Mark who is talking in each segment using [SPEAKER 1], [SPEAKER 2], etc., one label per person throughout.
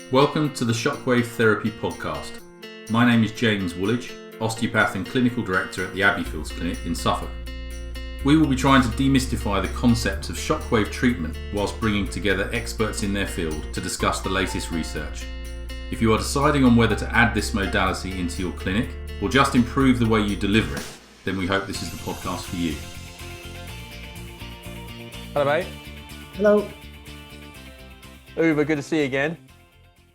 [SPEAKER 1] Welcome to the Shockwave Therapy Podcast. My name is James Woolidge, osteopath and clinical director at the Abbeyfields Clinic in Suffolk. We will be trying to demystify the concept of shockwave treatment whilst bringing together experts in their field to discuss the latest research. If you are deciding on whether to add this modality into your clinic or just improve the way you deliver it, then we hope this is the podcast for you.
[SPEAKER 2] Hello, mate.
[SPEAKER 3] Hello.
[SPEAKER 2] Ove, good to see you again.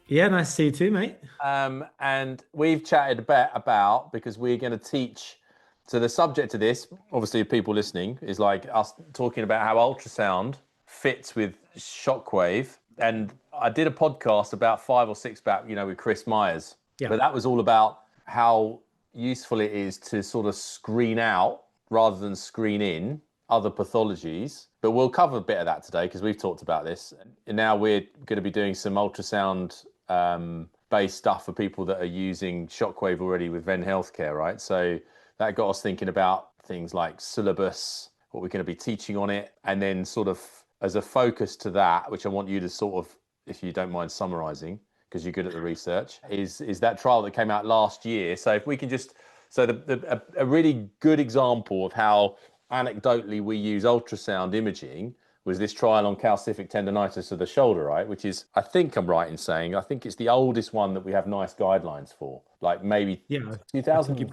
[SPEAKER 3] Yeah, nice to see you too, mate.
[SPEAKER 2] And we've chatted a bit about, because we're going to teach, so the subject of this, obviously people listening, is like us talking about how ultrasound fits with shockwave. And I did a podcast about 5 or 6 back, with Chris Myers.
[SPEAKER 3] Yeah.
[SPEAKER 2] But that was all about how useful it is to sort of screen out rather than screen in other pathologies. But we'll cover a bit of that today because we've talked about this. And now we're going to be doing some ultrasound based stuff for people that are using shockwave already with Venn Healthcare, right? So that got us thinking about things like syllabus, what we're going to be teaching on it, and then sort of as a focus to that, which I want you to sort of, if you don't mind summarizing, because you're good at the research, is that trial that came out last year. So if we can just, a really good example of how anecdotally we use ultrasound imaging was this trial on calcific tendonitis of the shoulder, right? Which is, I think I'm right in saying, I think it's the oldest one that we have nice guidelines for, like maybe 2000,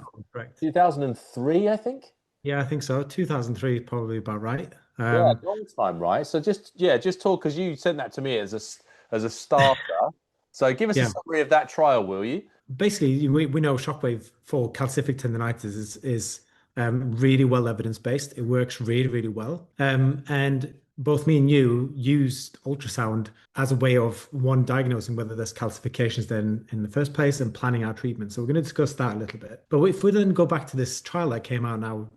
[SPEAKER 2] 2003, I think.
[SPEAKER 3] Yeah, I think so. 2003 is probably about right.
[SPEAKER 2] Yeah, long time, right? So just talk, because you sent that to me as a starter. So give us a summary of that trial, will you?
[SPEAKER 3] Basically, we know shockwave for calcific tendonitis is really well evidence-based. It works really, really well. And both me and you used ultrasound as a way of, one, diagnosing whether there's calcifications then in the first place and planning our treatment. So we're going to discuss that a little bit. But if we then go back to this trial that came out now,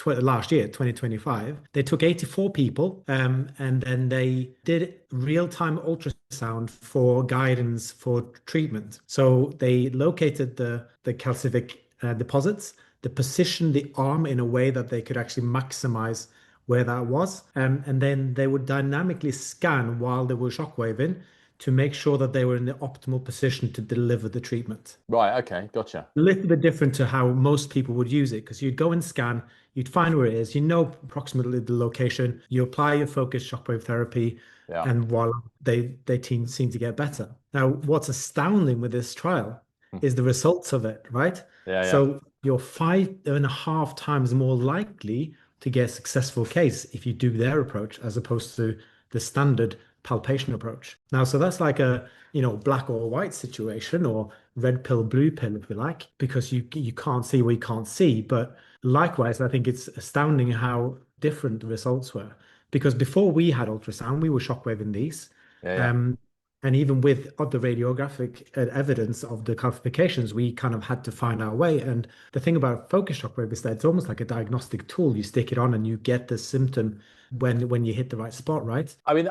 [SPEAKER 3] last year, 2025, they took 84 people and then they did real-time ultrasound for guidance for treatment. So they located the calcific deposits, they positioned the arm in a way that they could actually maximize where that was. And then they would dynamically scan while they were shockwaving to make sure that they were in the optimal position to deliver the treatment.
[SPEAKER 2] Right, okay, gotcha.
[SPEAKER 3] A little bit different to how most people would use it, because you'd go and scan, you'd find where it is, you know approximately the location, you apply your focused shockwave therapy, and voila, they seem to get better. Now, what's astounding with this trial is the results of it, right? So you're 5.5 times more likely to get a successful case if you do their approach as opposed to the standard palpation approach. Now, so that's like a black or white situation, or red pill, blue pill, if you like, because you can't see what you can't see. But likewise, I think it's astounding how different the results were, because before we had ultrasound, we were shockwaving these. And even with other radiographic evidence of the calcifications, we kind of had to find our way. And the thing about focus shockwave is that it's almost like a diagnostic tool. You stick it on and you get the symptom when you hit the right spot, right?
[SPEAKER 2] I mean,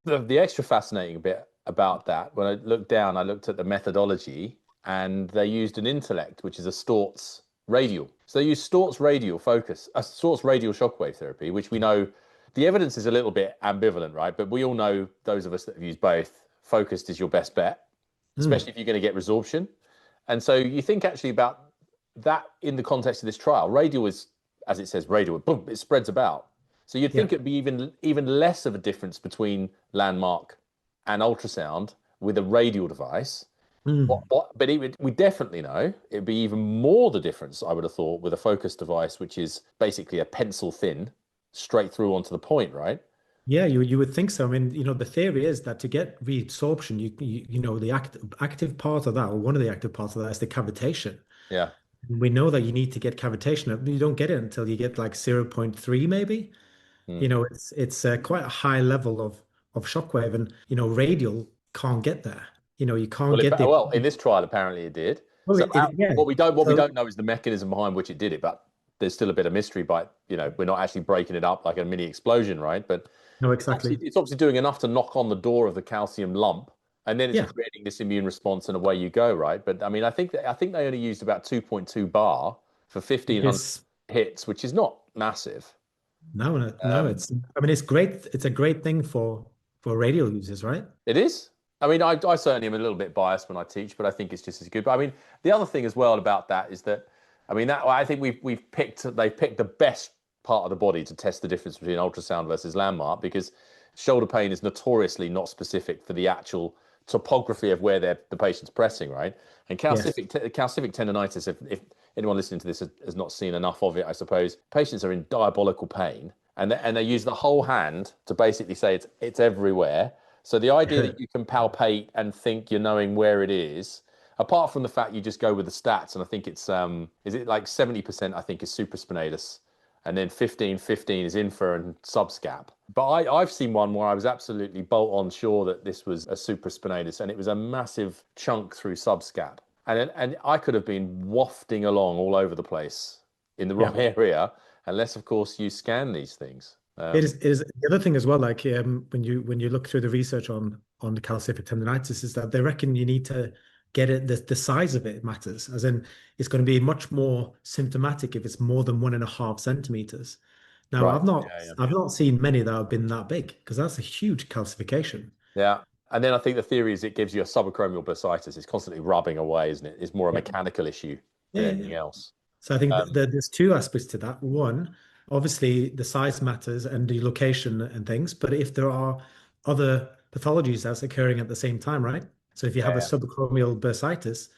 [SPEAKER 2] the extra fascinating bit about that, when I looked down, I looked at the methodology, and they used an intellect, which is a Storz radial. So they use Storz radial Storz radial shockwave therapy, which we know the evidence is a little bit ambivalent, right? But we all know, those of us that have used both, focused is your best bet, especially if you're going to get resorption. And so you think actually about that in the context of this trial. Radial is, as it says, radial, boom, it spreads about. So you'd think it'd be even less of a difference between landmark and ultrasound with a radial device. But we definitely know it'd be even more the difference, I would have thought, with a focus device, which is basically a pencil thin, straight through onto the point, right?
[SPEAKER 3] Yeah, you would think so. I mean, the theory is that to get reabsorption, the active part of that, or one of the active parts of that, is the cavitation.
[SPEAKER 2] Yeah.
[SPEAKER 3] We know that you need to get cavitation. You don't get it until you get like 0.3 maybe. It's quite a high level of shockwave, and radial can't get there. You can't get there.
[SPEAKER 2] Well, in this trial, apparently it did.
[SPEAKER 3] Well,
[SPEAKER 2] what we don't know is the mechanism behind which it did it, but there's still a bit of mystery. But we're not actually breaking it up like a mini explosion, right? But
[SPEAKER 3] no, exactly.
[SPEAKER 2] It's obviously doing enough to knock on the door of the calcium lump, and then it's creating this immune response, and away you go, right? But I mean, I think they only used about 2.2 bar for 1,500 hits, which is not massive.
[SPEAKER 3] No, it's great. It's a great thing for radial users, right?
[SPEAKER 2] It is. I mean, I certainly am a little bit biased when I teach, but I think it's just as good. But I mean, the other thing as well about that is that, I mean, that I think they've picked the best part of the body to test the difference between ultrasound versus landmark, because shoulder pain is notoriously not specific for the actual topography of where the patient's pressing, right? And calcific tendonitis, if anyone listening to this has not seen enough of it, I suppose, patients are in diabolical pain, and they use the whole hand to basically say it's everywhere. So the idea that you can palpate and think you're knowing where it is, apart from the fact you just go with the stats, and I think it's is it like 70% I think is supraspinatus, and then 15 is infra and subscap. But I've seen one where I was absolutely bolt on sure that this was a supraspinatus, and it was a massive chunk through subscap, and I could have been wafting along all over the place in the wrong area, unless of course you scan these things.
[SPEAKER 3] It is the other thing as well. Like when you look through the research on the calcific tendonitis, is that they reckon you need to get it the size of it matters. As in, it's going to be much more symptomatic if it's more than 1.5 centimeters. Now,
[SPEAKER 2] Right.
[SPEAKER 3] I've not seen many that have been that big, because that's a huge calcification.
[SPEAKER 2] Yeah. And then I think the theory is it gives you a subacromial bursitis. It's constantly rubbing away, isn't it? It's more a mechanical issue than anything else.
[SPEAKER 3] So I think there's two aspects to that. One, obviously the size matters and the location and things, but if there are other pathologies that's occurring at the same time, right? So if you have a subacromial bursitis,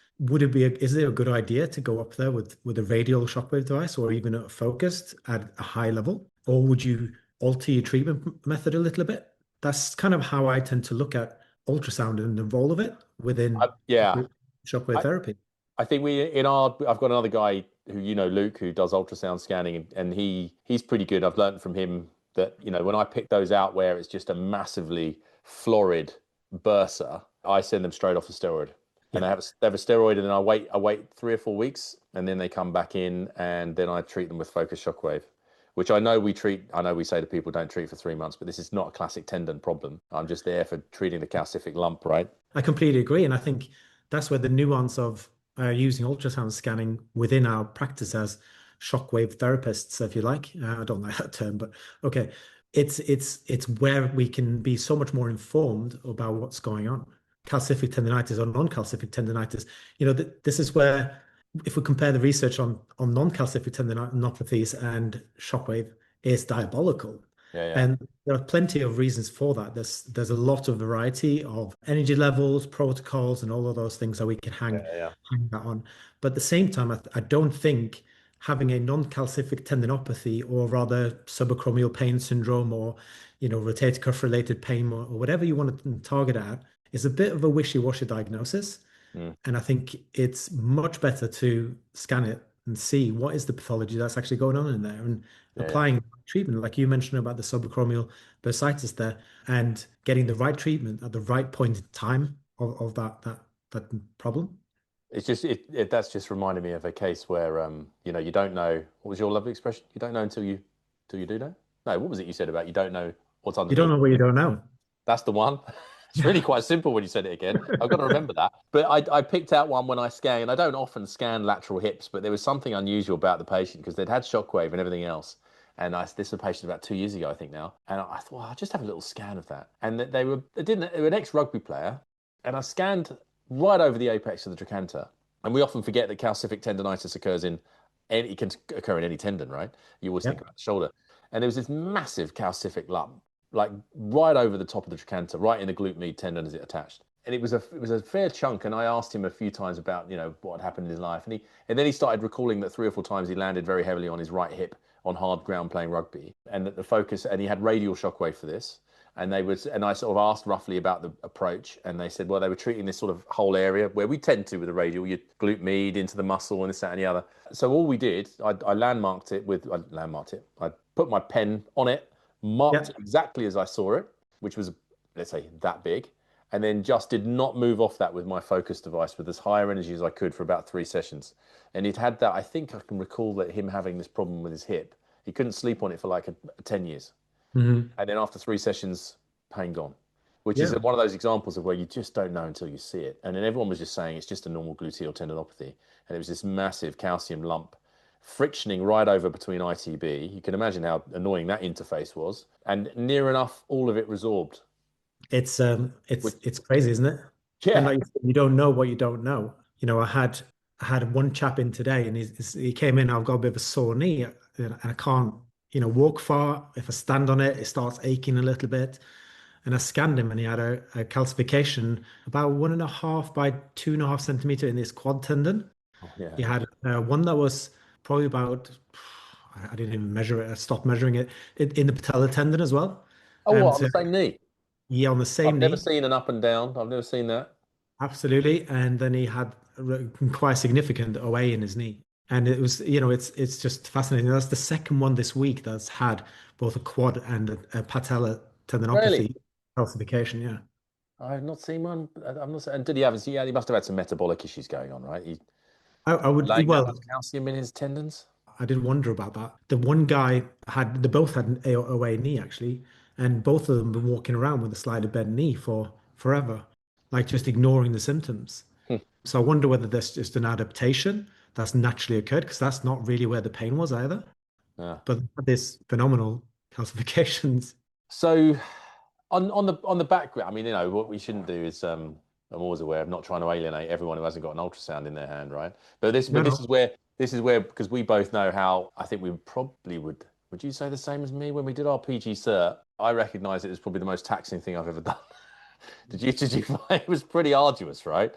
[SPEAKER 3] is it a good idea to go up there with a radial shockwave device, or even a focused at a high level? Or would you alter your treatment method a little bit? That's kind of how I tend to look at ultrasound and the role of it within shockwave therapy.
[SPEAKER 2] I think I've got another guy who, Luke, who does ultrasound scanning, and he's pretty good. I've learned from him that, when I pick those out where it's just a massively florid bursa, I send them straight off a steroid. And they have a steroid, and then I wait 3 or 4 weeks, and then they come back in, and then I treat them with focused shockwave, which I know we say to people don't treat for 3 months, but this is not a classic tendon problem. I'm just there for treating the calcific lump, right?
[SPEAKER 3] I completely agree. And I think that's where the nuance of using ultrasound scanning within our practice as shockwave therapists, if you like. I don't like that term, but okay. It's where we can be so much more informed about what's going on. Calcific tendonitis or non-calcific tendonitis. This is where, if we compare the research on non-calcific tendinopathies and shockwave, is diabolical. And there are plenty of reasons for that. There's a lot of variety of energy levels, protocols, and all of those things that we can hang that on. But at the same time, I don't think having a non-calcific tendinopathy, or rather subacromial pain syndrome, or rotator cuff related pain, or whatever you want to target at, is a bit of a wishy-washy diagnosis. And I think it's much better to scan it and see what is the pathology that's actually going on in there, and applying treatment, like you mentioned about the subacromial bursitis there, and getting the right treatment at the right point in time of that problem.
[SPEAKER 2] It's just that's just reminded me of a case where you don't know. What was your lovely expression? You don't know until you do know. No, what was it you said about you don't know what's underneath?
[SPEAKER 3] You don't know what you don't know.
[SPEAKER 2] That's the one. It's really quite simple when you said it again. I've got to remember that. But I picked out one when I scan, and I don't often scan lateral hips, but there was something unusual about the patient because they'd had shockwave and everything else. And this is a patient about 2 years ago, I think now. And I thought, well, I'll just have a little scan of that. And they were an ex-rugby player, and I scanned right over the apex of the trochanter. And we often forget that calcific tendonitis it can occur in any tendon, right? You always think about the shoulder. And there was this massive calcific lump, like right over the top of the trochanter, right in the glute med tendon as it attached. And it was a fair chunk. And I asked him a few times about, what had happened in his life. And then he started recalling that 3 or 4 times he landed very heavily on his right hip on hard ground playing rugby, and that the focus, and he had radial shockwave for this. And I sort of asked roughly about the approach, and they said, well, they were treating this sort of whole area where we tend to with the radial, you glute med into the muscle and this, that, and the other. So all we did, I landmarked it. I put my pen on it, marked it exactly as I saw it, which was, let's say, that big, and then just did not move off that with my focus device with as higher energy as I could for about 3 sessions. And he'd had that, I think I can recall that him having this problem with his hip. He couldn't sleep on it for like 10 years. And then after 3 sessions, pain gone, which is one of those examples of where you just don't know until you see it. And then everyone was just saying it's just a normal gluteal tendinopathy. And it was this massive calcium lump frictioning right over between ITB. You can imagine how annoying that interface was. And near enough, all of it resorbed. Which,
[SPEAKER 3] it's crazy, isn't it? And
[SPEAKER 2] yeah.
[SPEAKER 3] like you don't know what you don't know. I had one chap in today, and he came in. I've got a bit of a sore knee, and I can't walk far. If I stand on it, it starts aching a little bit. And I scanned him, and he had a calcification about 1.5 by 2.5 centimeter in his quad tendon.
[SPEAKER 2] Oh, yeah.
[SPEAKER 3] He had one that was probably about, I didn't even measure it. I stopped measuring it in the patella tendon as well.
[SPEAKER 2] Oh, what, on
[SPEAKER 3] So
[SPEAKER 2] the same knee?
[SPEAKER 3] yeah, on the
[SPEAKER 2] I've
[SPEAKER 3] same
[SPEAKER 2] never
[SPEAKER 3] knee,
[SPEAKER 2] seen an up and down. I've never seen that.
[SPEAKER 3] absolutely. And then he had quite significant OA in his knee. And it was, it's just fascinating. That's the second one this week that's had both a quad and a patella
[SPEAKER 2] Really?
[SPEAKER 3] tendinopathy calcification. Yeah.
[SPEAKER 2] I've not seen one. I'm not. And did he have? Yeah, he must have had some metabolic issues going on, right? He
[SPEAKER 3] I would,
[SPEAKER 2] laying that
[SPEAKER 3] well,
[SPEAKER 2] much calcium in his tendons.
[SPEAKER 3] I did wonder about that. The one guy they both had an OA knee actually, and both of them been walking around with a slightly bent knee for forever, like just ignoring the symptoms.
[SPEAKER 2] Hmm.
[SPEAKER 3] So I wonder whether there's just an adaptation that's naturally occurred because that's not really where the pain was either.
[SPEAKER 2] Yeah.
[SPEAKER 3] But this phenomenal calcifications.
[SPEAKER 2] So on the background, I mean, what we shouldn't do is I'm always aware of not trying to alienate everyone who hasn't got an ultrasound in their hand, right? But this
[SPEAKER 3] No,
[SPEAKER 2] but this
[SPEAKER 3] no.
[SPEAKER 2] is where because we both know how I think we probably would you say the same as me when we did our PG cert? I recognize it as probably the most taxing thing I've ever done. Did you find it was pretty arduous, right?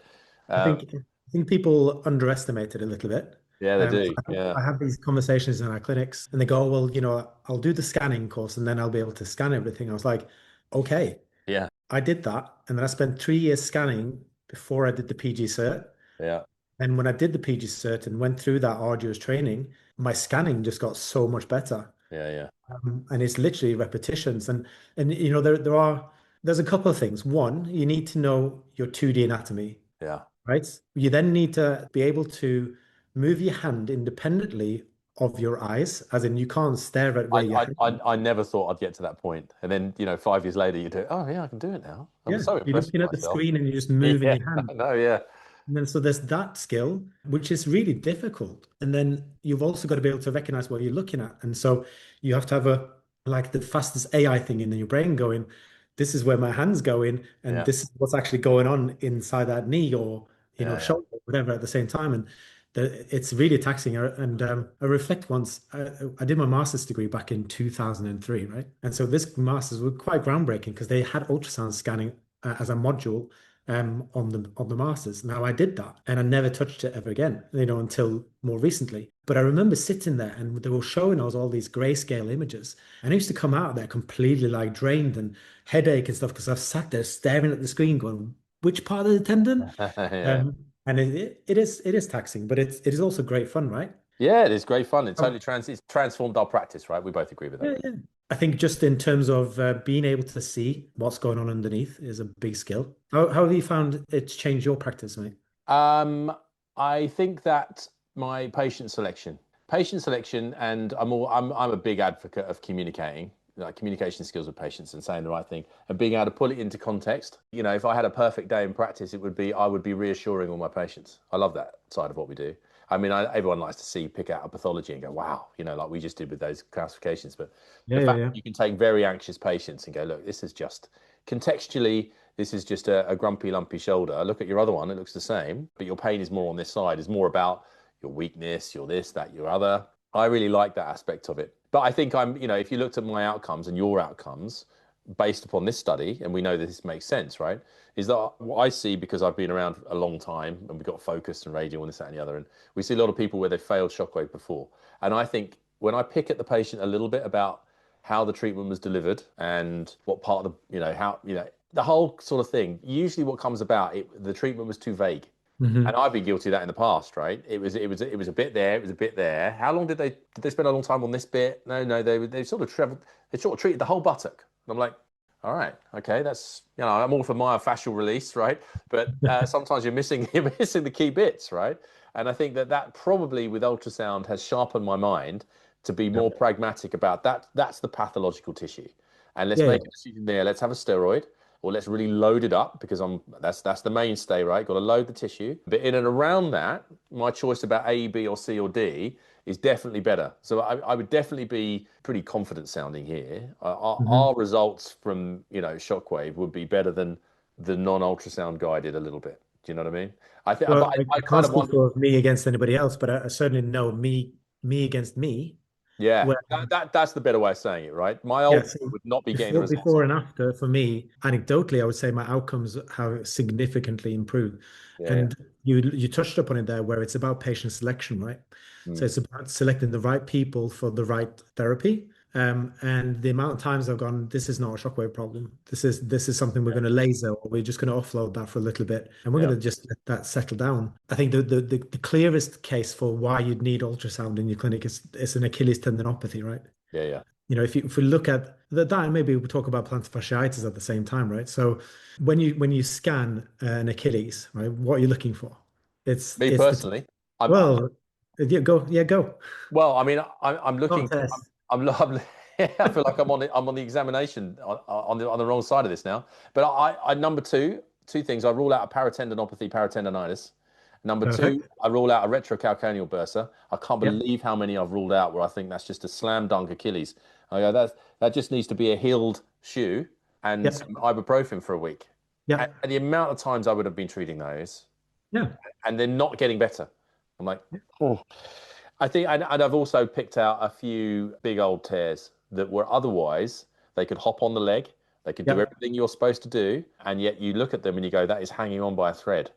[SPEAKER 3] I
[SPEAKER 2] Um,
[SPEAKER 3] think I think people underestimate it a little bit.
[SPEAKER 2] yeah, they do.
[SPEAKER 3] I
[SPEAKER 2] Yeah.
[SPEAKER 3] have these conversations in our clinics, and they go, "Oh, well, I'll do the scanning course, and then I'll be able to scan everything." I was like, "Okay,
[SPEAKER 2] Yeah.
[SPEAKER 3] I did that, and then I spent 3 years scanning before I did the PG cert.
[SPEAKER 2] Yeah.
[SPEAKER 3] And when I did the PG cert and went through that arduous training, my scanning just got so much better.
[SPEAKER 2] Yeah. Yeah.
[SPEAKER 3] And it's literally repetitions. And there's a couple of things. One, you need to know your 2D anatomy,
[SPEAKER 2] Yeah.
[SPEAKER 3] right? You then need to be able to move your hand independently of your eyes, as in you can't stare at where your hand.
[SPEAKER 2] I never thought I'd get to that point. And then, 5 years later, you do, oh, yeah, I can do it now. I'm
[SPEAKER 3] Yeah,
[SPEAKER 2] so
[SPEAKER 3] you're
[SPEAKER 2] impressed
[SPEAKER 3] looking
[SPEAKER 2] with
[SPEAKER 3] at the
[SPEAKER 2] myself.
[SPEAKER 3] screen and you're just moving
[SPEAKER 2] Yeah,
[SPEAKER 3] your hand.
[SPEAKER 2] no, yeah.
[SPEAKER 3] And then so there's that skill, which is really difficult. And then you've also got to be able to recognize what you're looking at. And so you have to have like the fastest AI thing in your brain going, this is where my hand's going, and
[SPEAKER 2] Yeah.
[SPEAKER 3] this is what's actually going on inside that knee or,
[SPEAKER 2] Yeah. Yeah.
[SPEAKER 3] shoulder, whatever at the same time. And it's really taxing. And I reflect once, I did my master's degree back in 2003, right? And so this master's was quite groundbreaking because they had ultrasound scanning as a module on the masters. Now I did that and I never touched it ever again, until more recently. But I remember sitting there and they were showing us all these grayscale images, and I used to come out of there completely like drained and headache and stuff because I've sat there staring at the screen going, which part of the tendon?
[SPEAKER 2] Yeah.
[SPEAKER 3] And it is taxing, but it is also great fun, right?
[SPEAKER 2] Yeah, it is great fun.
[SPEAKER 3] Oh,
[SPEAKER 2] It's transformed our practice, right? We both agree with that.
[SPEAKER 3] yeah, yeah. I think just in terms of being able to see what's going on underneath is a big skill. How have you found it's changed your practice, mate?
[SPEAKER 2] Um, I think that my patient selection, and I'm a big advocate of communicating, like communication skills with patients and saying the right thing and being able to pull it into context. If I had a perfect day in practice, I would be reassuring all my patients. I love that side of what we do. I mean, everyone likes to pick out a pathology and go, wow, like we just did with those classifications. But
[SPEAKER 3] Yeah,
[SPEAKER 2] the
[SPEAKER 3] yeah,
[SPEAKER 2] fact
[SPEAKER 3] yeah.
[SPEAKER 2] that you can take very anxious patients and go, look, this is just contextually, this is just a grumpy, lumpy shoulder. Look at your other one, it looks the same, but your pain is more on this side, is more about your weakness, your this, that, your other. I really like that aspect of it. But I think if you looked at my outcomes and your outcomes based upon this study, and we know that this makes sense, right? Is that what I see, because I've been around a long time and we've got focused and radio and this, that, and the other. And we see a lot of people where they failed shockwave before. And I think when I pick at the patient a little bit about how the treatment was delivered and what part of the whole sort of thing, usually what comes about, the treatment was too vague. And
[SPEAKER 3] Hmm.
[SPEAKER 2] I've been guilty of that in the past, right? It was a bit there, it was a bit there. How long did they spend a long time on this bit? No, they sort of treated the whole buttock. And I'm like, all right, okay, that's I'm all for myofascial release, right? But sometimes you're missing the key bits, right? And I think that probably with ultrasound has sharpened my mind to be
[SPEAKER 3] Yeah,
[SPEAKER 2] more pragmatic about that. That's the pathological tissue, and let's
[SPEAKER 3] yeah,
[SPEAKER 2] make a decision there. Let's have a steroid, or let's really load it up because that's the mainstay, right? Got to load the tissue. But in and around that, my choice about A, B, or C or D is definitely better. So I would definitely be pretty confident sounding here.
[SPEAKER 3] Mhm.
[SPEAKER 2] Our results from, shockwave would be better than the non-ultrasound guided a little bit. Do you know what I mean? But
[SPEAKER 3] Well,
[SPEAKER 2] I
[SPEAKER 3] I
[SPEAKER 2] kind
[SPEAKER 3] can't
[SPEAKER 2] of
[SPEAKER 3] speak
[SPEAKER 2] wonder.
[SPEAKER 3] for me against anybody else, but I certainly know me against me.
[SPEAKER 2] Yeah,
[SPEAKER 3] Where
[SPEAKER 2] that's the better way of saying it, right? My
[SPEAKER 3] yeah,
[SPEAKER 2] old
[SPEAKER 3] so
[SPEAKER 2] would not be getting the results.
[SPEAKER 3] before and after for me, anecdotally, I would say my outcomes have significantly improved.
[SPEAKER 2] Yeah, yeah.
[SPEAKER 3] And you touched upon it there, where it's about patient selection, right? So
[SPEAKER 2] Mm.
[SPEAKER 3] it's about selecting the right people for the right therapy. And the amount of times I've gone, this is not a shockwave problem. This is something we're going to laser, or we're just going to offload that for a little bit, and we're
[SPEAKER 2] Yeah,
[SPEAKER 3] going to just let that settle down. I think the clearest case for why you'd need ultrasound in your clinic is an Achilles tendinopathy, right?
[SPEAKER 2] yeah, yeah.
[SPEAKER 3] If we look at that, and maybe we'll talk about plantar fasciitis at the same time, right? So when you scan an Achilles, right, what are you looking for? It's
[SPEAKER 2] Me
[SPEAKER 3] it's the
[SPEAKER 2] personally, I'm
[SPEAKER 3] well, yeah, go.
[SPEAKER 2] well. I mean, I'm
[SPEAKER 3] Not
[SPEAKER 2] looking.
[SPEAKER 3] test.
[SPEAKER 2] I'm I feel like I'm on the examination on the wrong side of this now. But I number two things. I rule out a paratendinopathy, paratendinitis. Number two,
[SPEAKER 3] Perfect.
[SPEAKER 2] I rule out a retrocalcaneal bursa. I can't
[SPEAKER 3] Yep.
[SPEAKER 2] believe how many I've ruled out where I think that's just a slam dunk Achilles. I go, that just needs to be a healed shoe and
[SPEAKER 3] Yep.
[SPEAKER 2] some ibuprofen for a week.
[SPEAKER 3] Yep.
[SPEAKER 2] And the amount of times I would have been treating those,
[SPEAKER 3] Yeah.
[SPEAKER 2] and they're not getting better. I'm like, oh. I think, and I've also picked out a few big old tears that were otherwise they could hop on the leg, they could do
[SPEAKER 3] Yep.
[SPEAKER 2] everything you're supposed to do, and yet you look at them and you go, that is hanging on by a thread.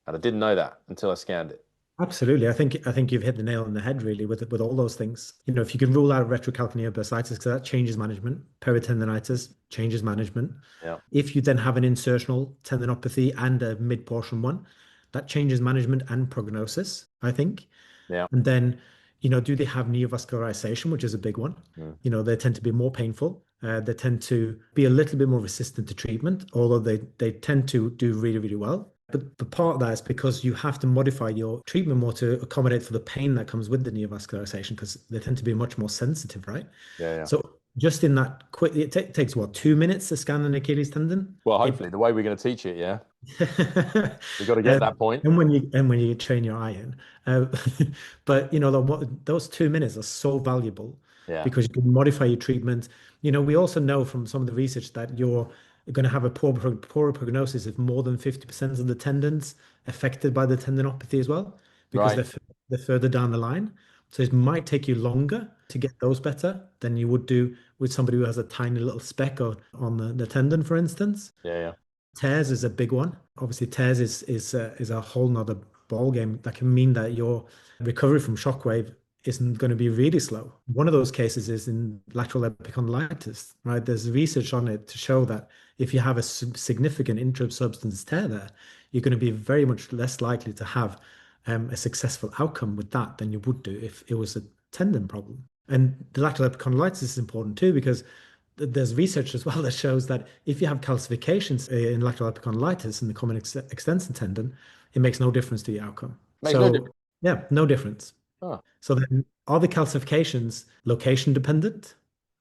[SPEAKER 2] And I didn't know that until I scanned it.
[SPEAKER 3] Absolutely. I think you've hit the nail on the head really with all those things. If you can rule out retrocalcaneal bursitis, because that changes management, peritendinitis changes management.
[SPEAKER 2] Yeah,
[SPEAKER 3] If you then have an insertional tendinopathy and a mid-portion one, that changes management and prognosis, I think.
[SPEAKER 2] yeah,
[SPEAKER 3] And then, do they have neovascularization, which is a big one?
[SPEAKER 2] mm,
[SPEAKER 3] They tend to be more painful. They tend to be a little bit more resistant to treatment, although they tend to do really, really well. But the part of that is because you have to modify your treatment more to accommodate for the pain that comes with the neovascularization, because they tend to be much more sensitive, right?
[SPEAKER 2] yeah, yeah.
[SPEAKER 3] So just in that quick, it takes what, 2 minutes to scan an Achilles tendon?
[SPEAKER 2] Well,
[SPEAKER 3] It
[SPEAKER 2] hopefully, the way we're going to teach it, yeah, we've got to get
[SPEAKER 3] Um,
[SPEAKER 2] that point.
[SPEAKER 3] and when you train your iron, uh, but those 2 minutes are so valuable
[SPEAKER 2] Yeah,
[SPEAKER 3] because you can modify your treatment. We also know from some of the research that you're going to have a poorer prognosis if more than 50% of the tendons affected by the tendinopathy as well, because
[SPEAKER 2] right.
[SPEAKER 3] they're further down the line. So it might take you longer to get those better than you would do with somebody who has a tiny little speck on the tendon, for instance.
[SPEAKER 2] Yeah, yeah,
[SPEAKER 3] Tears is a big one. Obviously, tears is a whole nother ball game. That can mean that your recovery from shockwave isn't going to be really slow. One of those cases is in lateral epicondylitis, right? There's research on it to show that if you have a significant intra-substance tear there, you're going to be very much less likely to have a successful outcome with that than you would do if it was a tendon problem. And the lateral epicondylitis is important too because there's research as well that shows that if you have calcifications in lateral epicondylitis in the common extensor tendon, it makes no difference to your outcome.
[SPEAKER 2] makes no
[SPEAKER 3] So,
[SPEAKER 2] difference.
[SPEAKER 3] yeah, no difference.
[SPEAKER 2] Oh,
[SPEAKER 3] So then, are the calcifications location dependent?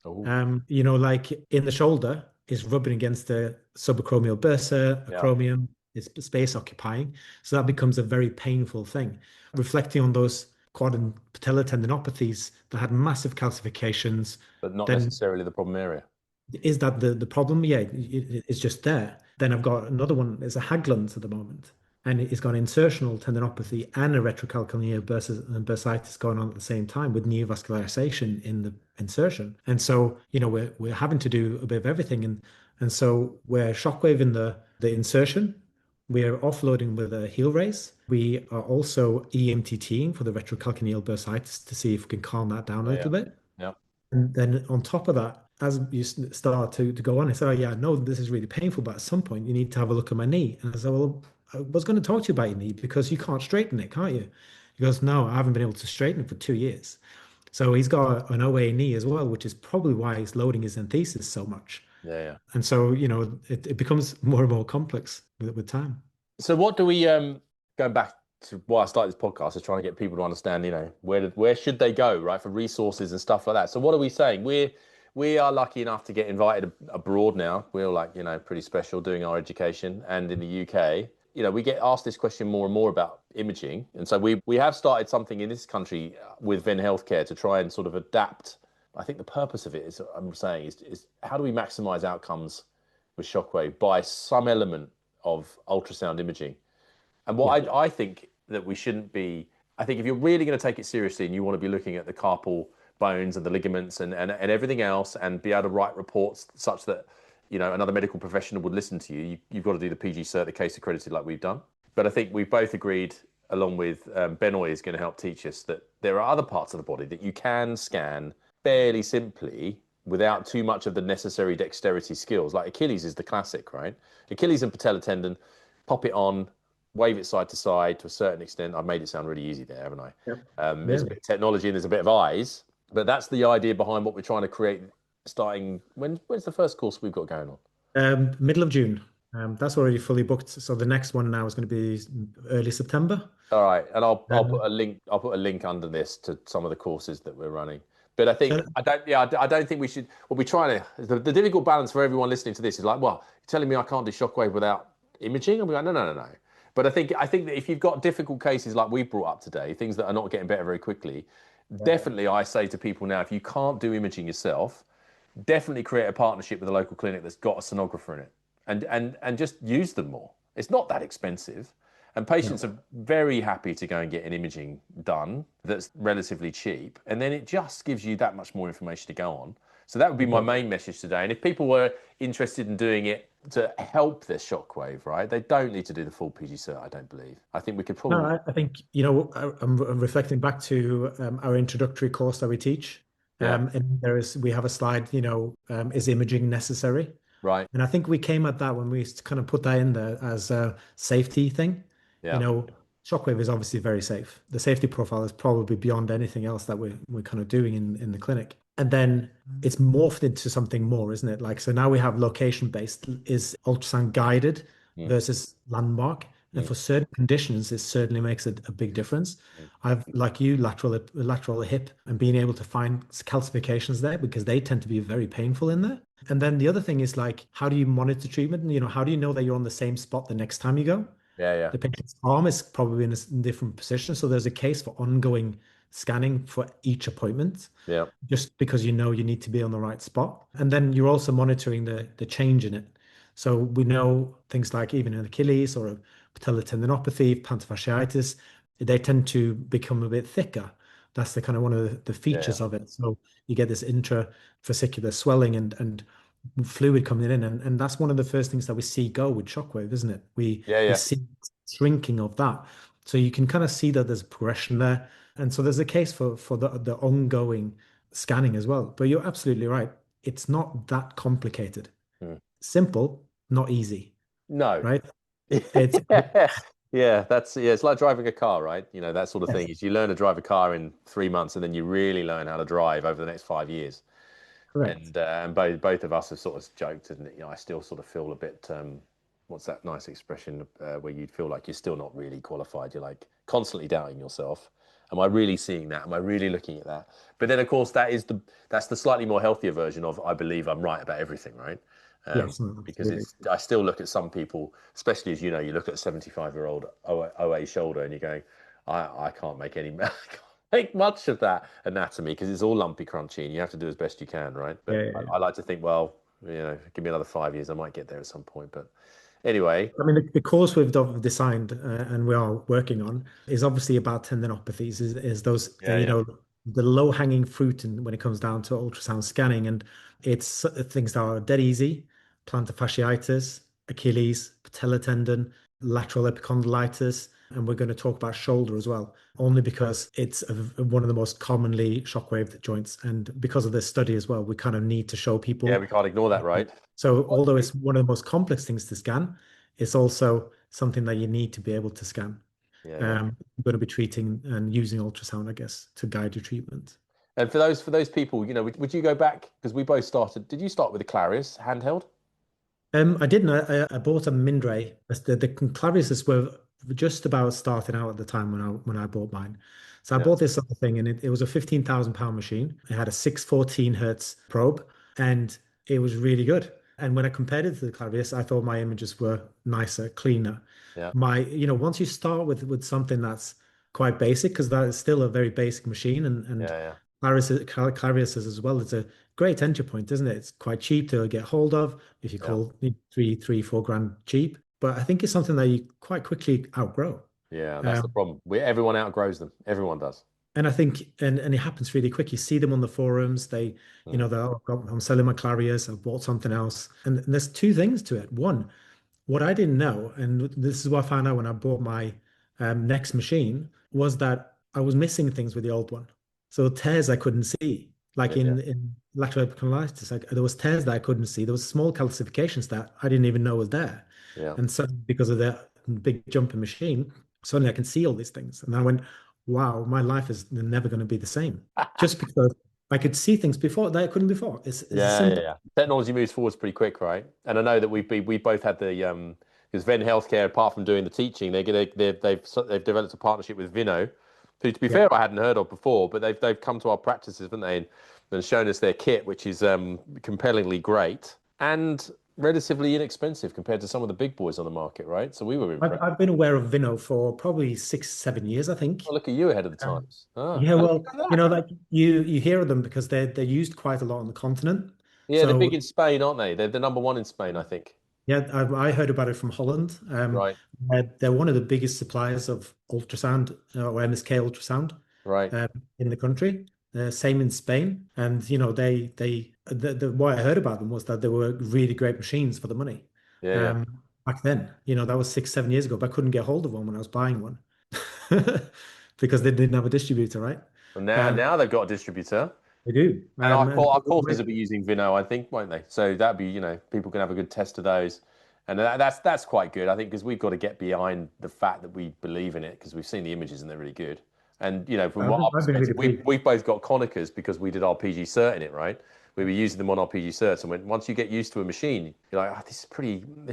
[SPEAKER 2] oh,
[SPEAKER 3] Like in the shoulder is rubbing against the subacromial bursa,
[SPEAKER 2] yeah,
[SPEAKER 3] acromion, it's space occupying. So that becomes a very painful thing. Reflecting on those quad and patellar tendinopathies that had massive calcifications,
[SPEAKER 2] but not
[SPEAKER 3] then
[SPEAKER 2] necessarily the problem area.
[SPEAKER 3] is that the problem? Yeah, it's just there. Then I've got another one. It's a Haglund's at the moment, and it's got insertional tendinopathy and a retrocalcaneal bursitis going on at the same time with neovascularization in the insertion. And so, we're having to do a bit of everything, and so we're shockwave in the insertion. We're offloading with a heel raise. We are also EMTTing for the retrocalcaneal bursitis to see if we can calm that down a
[SPEAKER 2] Yeah, yeah,
[SPEAKER 3] little bit.
[SPEAKER 2] yeah,
[SPEAKER 3] And then on top of that, as you start to go on, I said, oh, yeah, I know this is really painful, but at some point you need to have a look at my knee. And I said, well, I was going to talk to you about your knee because you can't straighten it, can't you? He goes, no, I haven't been able to straighten it for 2 years. So he's got an OA knee as well, which is probably why he's loading his enthesis so much.
[SPEAKER 2] yeah, yeah.
[SPEAKER 3] And so, it becomes more and more complex with time.
[SPEAKER 2] So what do we going back to why I started this podcast is trying to get people to understand, where should they go, right, for resources and stuff like that. So what are we saying? We are lucky enough to get invited abroad now. We're like, pretty special doing our education, and in the UK. we get asked this question more and more about imaging. And so we have started something in this country with Venn Healthcare to try and sort of adapt. I think the purpose of it is, I'm saying, is how do we maximize outcomes with shockwave by some element of ultrasound imaging? And what I think that we shouldn't be, I think if you're really going to take it seriously and you want to be looking at the carpal bones and the ligaments and everything else and be able to write reports such that, another medical professional would listen to you, you've got to do the PG Cert, the case accredited like we've done. But I think we've both agreed, along with Benoy is going to help teach us, that there are other parts of the body that you can scan fairly simply without too much of the necessary dexterity skills. Like Achilles is the classic, right? Achilles and patella tendon, pop it on, wave it side to side to a certain extent. I've made it sound really easy there, haven't I?
[SPEAKER 3] Yep.
[SPEAKER 2] There's a bit of technology and there's a bit of eyes, but that's the idea behind what we're trying to create. Starting when's the first course we've got going
[SPEAKER 3] on? Middle of June. That's already fully booked. So the next one now is going to be early September.
[SPEAKER 2] All right, and I'll put a link. I'll put a link under this to some of the courses that we're running. But I think I don't think we should. What we're trying to the difficult balance for everyone listening to this is like, well, you're telling me I can't do shockwave without imaging? I'm like, no. But I think that if you've got difficult cases like we brought up today, things that are not getting better very quickly, definitely I say to people now, if you can't do imaging yourself, definitely create a partnership with a local clinic that's got a sonographer in it, and just use them more. It's not that expensive, and patients are very happy to go and get an imaging done that's relatively cheap, and then it just gives you that much more information to go on. So that would be my main message today. And if people were interested in doing it to help their shockwave, right, they don't need to do the full PG Cert, I don't believe. I think we could probably...
[SPEAKER 3] No, I think, I'm reflecting back to our introductory course that we teach. And we have a slide, is imaging necessary?
[SPEAKER 2] Right.
[SPEAKER 3] And I think we came at that when we kind of put that in there as a safety thing.
[SPEAKER 2] Yeah.
[SPEAKER 3] Shockwave is obviously very safe. The safety profile is probably beyond anything else that we're kind of doing in the clinic. And then it's morphed into something more, isn't it? Like, so now we have location-based, is ultrasound guided versus landmark. And for certain conditions, it certainly makes a big difference. I've, like you, lateral hip, and being able to find calcifications there because they tend to be very painful in there. And then the other thing is like, how do you monitor treatment? And, how do you know that you're on the same spot the next time you go?
[SPEAKER 2] Yeah.
[SPEAKER 3] The patient's arm is probably in a different position. So there's a case for ongoing scanning for each appointment.
[SPEAKER 2] Yeah.
[SPEAKER 3] Just because you need to be on the right spot. And then you're also monitoring the change in it. So we know things like even an Achilles or a patellar tendinopathy, plantar fasciitis, they tend to become a bit thicker. That's the kind of one of the features of it. So you get this intravesicular swelling and fluid coming in, and that's one of the first things that we see go with shockwave, isn't it? We see shrinking of that. So you can kind of see that there's progression there. And so there's a case for the ongoing scanning as well. But you're absolutely right. It's not that complicated. Simple, not easy.
[SPEAKER 2] No.
[SPEAKER 3] Right? It's
[SPEAKER 2] it's like driving a car, right? That sort of thing is you learn to drive a car in 3 months and then you really learn how to drive over the next 5 years.
[SPEAKER 3] Correct.
[SPEAKER 2] And both of us have sort of joked, and I still sort of feel a bit what's that nice expression where you feel like you're still not really qualified. You're like constantly doubting yourself. Am I really seeing that? Am I really looking at that? But then of course that's the slightly more healthier version of I believe I'm right about everything, right?
[SPEAKER 3] Yes,
[SPEAKER 2] because I still look at some people, especially as you look at a 75-year-old OA shoulder and you're going, I can't make much of that anatomy because it's all lumpy, crunchy, and you have to do as best you can, right? But I like to think, well, give me another 5 years, I might get there at some point. But anyway,
[SPEAKER 3] I mean, the course we've designed and we are working on is obviously about tendinopathies. Is those the low-hanging fruit when it comes down to ultrasound scanning, and it's things that are dead easy: plantar fasciitis, Achilles, patellar tendon, lateral epicondylitis, and we're going to talk about shoulder as well, only because it's one of the most commonly shockwave joints, and because of this study as well, we kind of need to show people.
[SPEAKER 2] Yeah, we can't ignore that, right?
[SPEAKER 3] So although it's one of the most complex things to scan, it's also something that you need to be able to scan. You're going to be treating and using ultrasound, I guess, to guide your treatment.
[SPEAKER 2] And for those people, would you go back, because we both started? Did you start with the Clarius handheld?
[SPEAKER 3] I didn't. I bought a Mindray. The Clariuses were just about starting out at the time when I bought mine. So I bought this other thing, and it was a £15,000 machine. It had a 614 hertz probe, and it was really good. And when I compared it to the Clarius, I thought my images were nicer, cleaner.
[SPEAKER 2] Yeah.
[SPEAKER 3] Once you start with something that's quite basic, because that is still a very basic machine, and
[SPEAKER 2] Yeah.
[SPEAKER 3] Clarius as well, it's a great entry point, isn't it? It's quite cheap to get hold of if you
[SPEAKER 2] Yeah.
[SPEAKER 3] call 4 grand cheap. But I think it's something that you quite quickly outgrow.
[SPEAKER 2] Yeah. That's the
[SPEAKER 3] Um,
[SPEAKER 2] problem. Everyone outgrows them. Everyone does.
[SPEAKER 3] and I think, and it happens really quick. You see them on the forums.
[SPEAKER 2] Mm.
[SPEAKER 3] They're, "Oh, I'm selling my Clarius. I've bought something else." And there's two things to it. One, what I didn't know, and this is what I found out when I bought my next machine, was that I was missing things with the old one. So tears I couldn't see, like
[SPEAKER 2] Yeah.
[SPEAKER 3] in lateral epicondylitis, like there was tears that I couldn't see. There was small calcifications that I didn't even know was there.
[SPEAKER 2] Yeah.
[SPEAKER 3] And so because of the big jumping machine, suddenly I can see all these things. And I went, wow, my life is never going to be the same. Just because I could see things before that I couldn't before. It's as
[SPEAKER 2] Yeah, yeah,
[SPEAKER 3] simple.
[SPEAKER 2] yeah. Technology moves forwards pretty quick, right? And I know that we both had the because Venn Healthcare, apart from doing the teaching, they've developed a partnership with Vino, who, to be
[SPEAKER 3] Yeah.
[SPEAKER 2] fair, I hadn't heard of before, but they've come to our practices, haven't they, and shown us their kit, which is compellingly great and relatively inexpensive compared to some of the big boys on the market, right? So we were
[SPEAKER 3] I've,
[SPEAKER 2] impressed.
[SPEAKER 3] I've been aware of Vino for probably 6, 7 years, I think.
[SPEAKER 2] Oh, look at you ahead of the
[SPEAKER 3] Um,
[SPEAKER 2] times. Ah,
[SPEAKER 3] yeah,
[SPEAKER 2] how did
[SPEAKER 3] well,
[SPEAKER 2] you know that?
[SPEAKER 3] like you hear of them because they're used quite a lot on the continent.
[SPEAKER 2] Yeah, they're big
[SPEAKER 3] So
[SPEAKER 2] in Spain, aren't they? They're the number one in Spain, I think.
[SPEAKER 3] yeah, I heard about it from Holland.
[SPEAKER 2] Right,
[SPEAKER 3] They're one of the biggest suppliers of ultrasound or MSK ultrasound
[SPEAKER 2] right.
[SPEAKER 3] in the country. Same in Spain, and what I heard about them was that they were really great machines for the money.
[SPEAKER 2] Yeah, yeah.
[SPEAKER 3] Back then, that was 6, 7 years ago, but I couldn't get hold of one when I was buying one because they didn't have a distributor, right?
[SPEAKER 2] Well, now,
[SPEAKER 3] Um,
[SPEAKER 2] now they've got a distributor.
[SPEAKER 3] they do.
[SPEAKER 2] And
[SPEAKER 3] And
[SPEAKER 2] our courses will be using Vino, I think, won't they? So that'd be, people can have a good test of those. And that's quite good, I think, because we've got to get behind the fact that we believe in it because we've seen the images and they're really good. And, from what our
[SPEAKER 3] I've been really
[SPEAKER 2] perspective,
[SPEAKER 3] pleased.
[SPEAKER 2] we've both got Conicas because we did our PG cert in it, right? We were using them on our PG certs. And once you get used to a machine, you're like, oh, this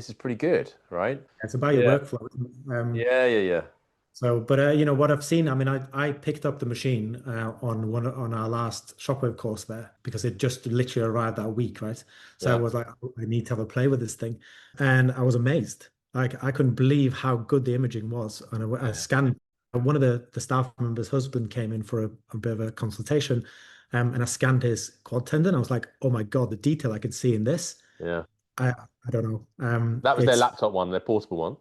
[SPEAKER 2] is pretty good, right?
[SPEAKER 3] It's about your
[SPEAKER 2] Yeah.
[SPEAKER 3] workflow.
[SPEAKER 2] Yeah, yeah, yeah.
[SPEAKER 3] So, but what I've seen, I mean, I picked up the machine on our last shockwave course there because it just literally arrived that week, right? So I
[SPEAKER 2] Yeah.
[SPEAKER 3] was like, "Oh, I need to have a play with this thing," and I was amazed. Like I couldn't believe how good the imaging was. And I
[SPEAKER 2] Yeah.
[SPEAKER 3] scanned. One of the staff members' husband came in for a bit of a consultation, and I scanned his quad tendon. I was like, oh my God, the detail I could see in this.
[SPEAKER 2] Yeah.
[SPEAKER 3] I don't know.
[SPEAKER 2] That was their
[SPEAKER 3] It's
[SPEAKER 2] laptop one, their portable one.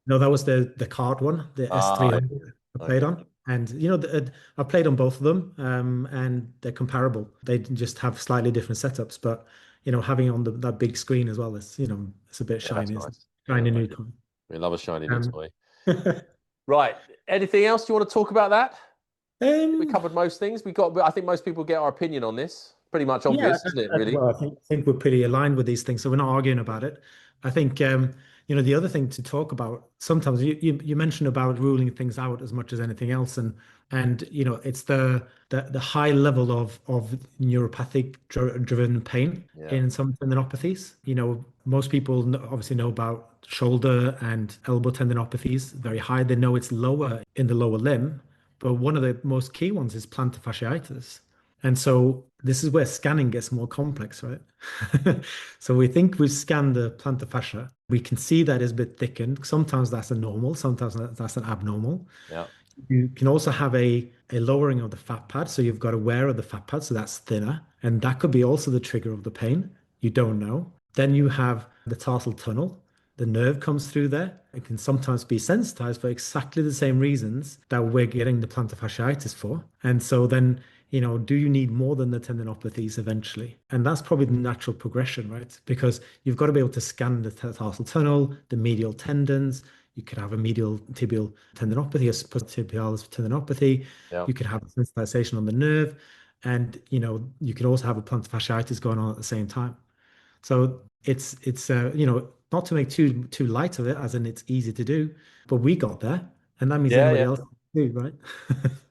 [SPEAKER 3] No, that was the card one, the
[SPEAKER 2] Ah,
[SPEAKER 3] S300 I played
[SPEAKER 2] okay.
[SPEAKER 3] on. And I played on both of them, and they're comparable. They just have slightly different setups, but having on that big screen as well is, it's a bit
[SPEAKER 2] Yeah, that's
[SPEAKER 3] shiny, isn't it?
[SPEAKER 2] nice. Yeah,
[SPEAKER 3] Shiny
[SPEAKER 2] very
[SPEAKER 3] new
[SPEAKER 2] good.
[SPEAKER 3] coin.
[SPEAKER 2] We love a shiny new
[SPEAKER 3] Um,
[SPEAKER 2] toy. Right. Anything else you want to talk about that? We
[SPEAKER 3] um,
[SPEAKER 2] covered most things. I think most people get our opinion on this. Pretty much
[SPEAKER 3] Yeah,
[SPEAKER 2] obvious, isn't it, really?
[SPEAKER 3] well, I think we're pretty aligned with these things, so we're not arguing about it. I think the other thing to talk about sometimes you mentioned about ruling things out as much as anything else, and it's the high level of neuropathic driven pain
[SPEAKER 2] Yeah.
[SPEAKER 3] in some tendinopathies. Most people obviously know about shoulder and elbow tendinopathies, very high. They know it's lower in the lower limb, but one of the most key ones is plantar fasciitis. And so this is where scanning gets more complex, right? So we think we've scanned the plantar fascia. We can see that it's a bit thickened. Sometimes that's a normal, sometimes that's an abnormal.
[SPEAKER 2] Yeah.
[SPEAKER 3] You can also have a lowering of the fat pad. So you've got a wear of the fat pad, so that's thinner. And that could be also the trigger of the pain. You don't know. Then you have the tarsal tunnel. The nerve comes through there. It can sometimes be sensitized for exactly the same reasons that we're getting the plantar fasciitis for. And so then, do you need more than the tendinopathies eventually? And that's probably the natural progression, right? Because you've got to be able to scan the tarsal tunnel, the medial tendons. You could have a medial tibial tendinopathy, a post-tibialis tendinopathy.
[SPEAKER 2] Yeah.
[SPEAKER 3] You could have sensitization on the nerve. And, you could also have a plantar fasciitis going on at the same time. So it's not to make too light of it, as in it's easy to do, but we got there, and that means
[SPEAKER 2] Yeah,
[SPEAKER 3] anybody
[SPEAKER 2] yeah.
[SPEAKER 3] else can do, right?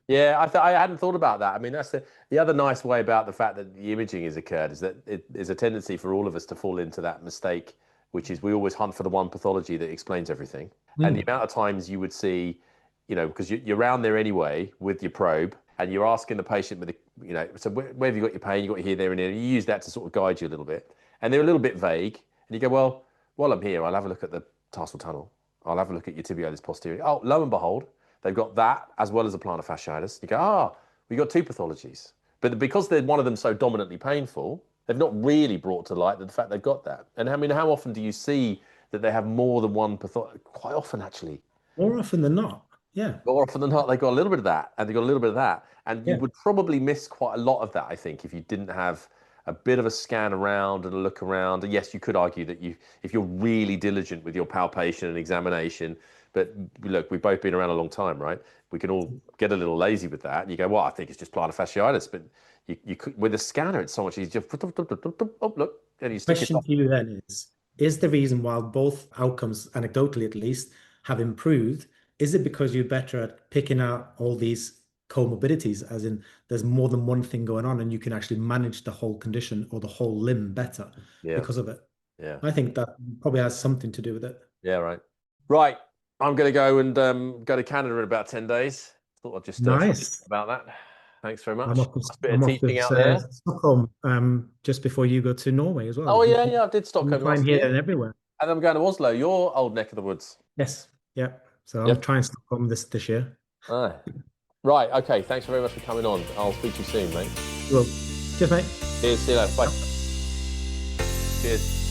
[SPEAKER 2] Yeah, I hadn't thought about that. I mean, that's the other nice way about the fact that the imaging has occurred is that there's a tendency for all of us to fall into that mistake, which is we always hunt for the one pathology that explains everything. And the
[SPEAKER 3] Mm.
[SPEAKER 2] amount of times you would see, because you're around there anyway with your probe and you're asking the patient with so where have you got your pain? You got your here, there, and there. You use that to sort of guide you a little bit. And they're a little bit vague. And you go, well, while I'm here, I'll have a look at the tarsal tunnel. I'll have a look at your tibialis posterior. Oh, lo and behold, they've got that as well as a plantar fasciitis. You go, we've got two pathologies. But because they're one of them so dominantly painful, they've not really brought to light the fact they've got that. And I mean, how often do you see that they have more than one pathology? Quite often, actually.
[SPEAKER 3] More often than not, yeah.
[SPEAKER 2] More often than not, they've got a little bit of that, and they've got a little bit of that. And you would probably miss quite a lot of that, I think, if you didn't have a bit of a scan around and a look around. And yes, you could argue that if you're really diligent with your palpation and examination, but look, we've both been around a long time, right? We can all get a little lazy with that. And you go, well, I think it's just plantar fasciitis. But you could, with a scanner, it's so much easier. Oh, look. And you stick
[SPEAKER 3] Question to you then is the reason why both outcomes, anecdotally at least, have improved, is it because you're better at picking out all these comorbidities, as in there's more than one thing going on and you can actually manage the whole condition or the whole limb better because of it?
[SPEAKER 2] Yeah.
[SPEAKER 3] I think that probably has something to do with it.
[SPEAKER 2] Yeah, right. Right. I'm going to go and go to Canada in about 10 days. Thought I'd just
[SPEAKER 3] nice
[SPEAKER 2] about that. Thanks very much.
[SPEAKER 3] I'm off to Stockholm just before you go to Norway as well.
[SPEAKER 2] Oh, yeah. I did Stockholm last year.
[SPEAKER 3] And everywhere.
[SPEAKER 2] And I'm going to Oslo, your old neck of the woods.
[SPEAKER 3] Yes. Yeah. So I'm trying Stockholm this year.
[SPEAKER 2] Right. Okay. Thanks very much for coming on. I'll speak to you soon, mate.
[SPEAKER 3] Well, cheers, mate.
[SPEAKER 2] Cheers. See you later. Bye. Cheers.